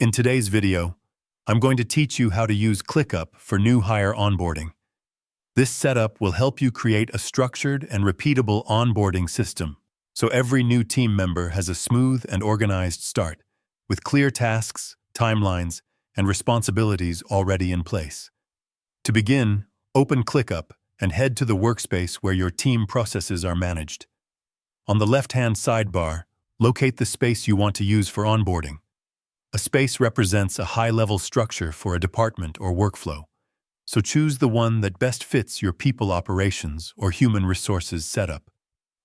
In today's video, I'm going to teach you how to use ClickUp for new hire onboarding. This setup will help you create a structured and repeatable onboarding system, so every new team member has a smooth and organized start, with clear tasks, timelines, and responsibilities already in place. To begin, open ClickUp and head to the workspace where your team processes are managed. On the left-hand sidebar, locate the space you want to use for onboarding. A space represents a high-level structure for a department or workflow, so choose the one that best fits your people operations or human resources setup.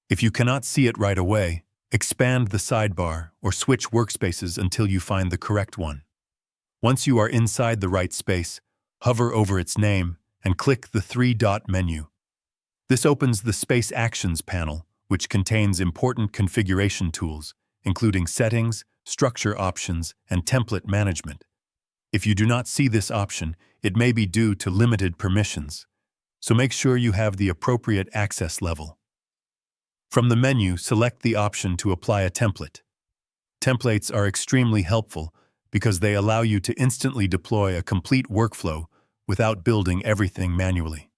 If you cannot see it right away, expand the sidebar or switch workspaces until you find the correct one. Once you are inside the right space, hover over its name and click the three-dot menu. This opens the Space Actions panel, which contains important configuration tools, including settings, structure options, and template management. If you do not see this option, it may be due to limited permissions, so make sure you have the appropriate access level. From the menu, select the option to apply a template. Templates are extremely helpful because they allow you to instantly deploy a complete workflow without building everything manually.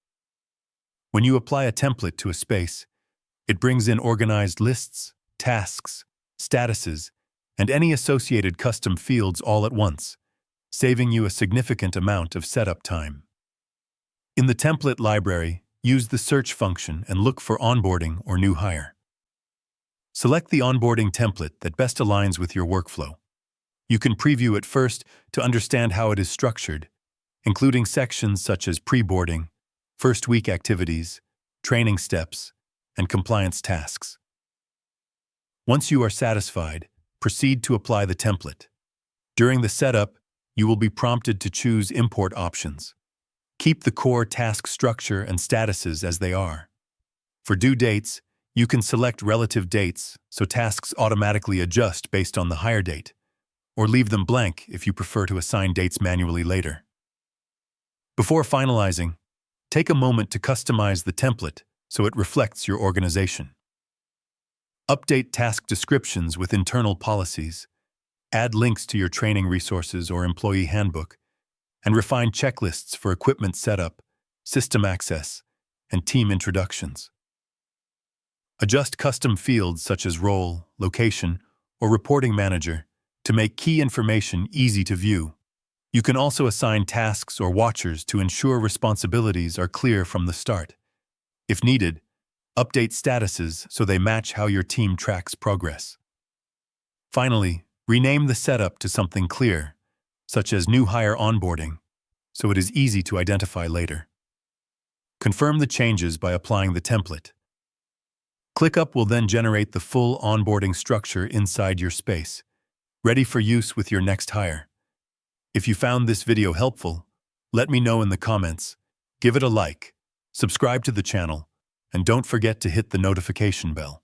When you apply a template to a space, it brings in organized lists, tasks, statuses, and any associated custom fields all at once, saving you a significant amount of setup time. In the template library, use the search function and look for onboarding or new hire. Select the onboarding template that best aligns with your workflow. You can preview it first to understand how it is structured, including sections such as pre-boarding, first-week activities, training steps, and compliance tasks. Once you are satisfied, proceed to apply the template. During the setup, you will be prompted to choose import options. Keep the core task structure and statuses as they are. For due dates, you can select relative dates so tasks automatically adjust based on the hire date, or leave them blank if you prefer to assign dates manually later. Before finalizing, take a moment to customize the template so it reflects your organization. Update task descriptions with internal policies, add links to your training resources or employee handbook, and refine checklists for equipment setup, system access, and team introductions. Adjust custom fields such as role, location, or reporting manager to make key information easy to view. You can also assign tasks or watchers to ensure responsibilities are clear from the start. If needed, update statuses so they match how your team tracks progress. Finally, rename the setup to something clear, such as new hire onboarding, so it is easy to identify later. Confirm the changes by applying the template. ClickUp will then generate the full onboarding structure inside your space, ready for use with your next hire. If you found this video helpful, let me know in the comments, give it a like, subscribe to the channel, and don't forget to hit the notification bell.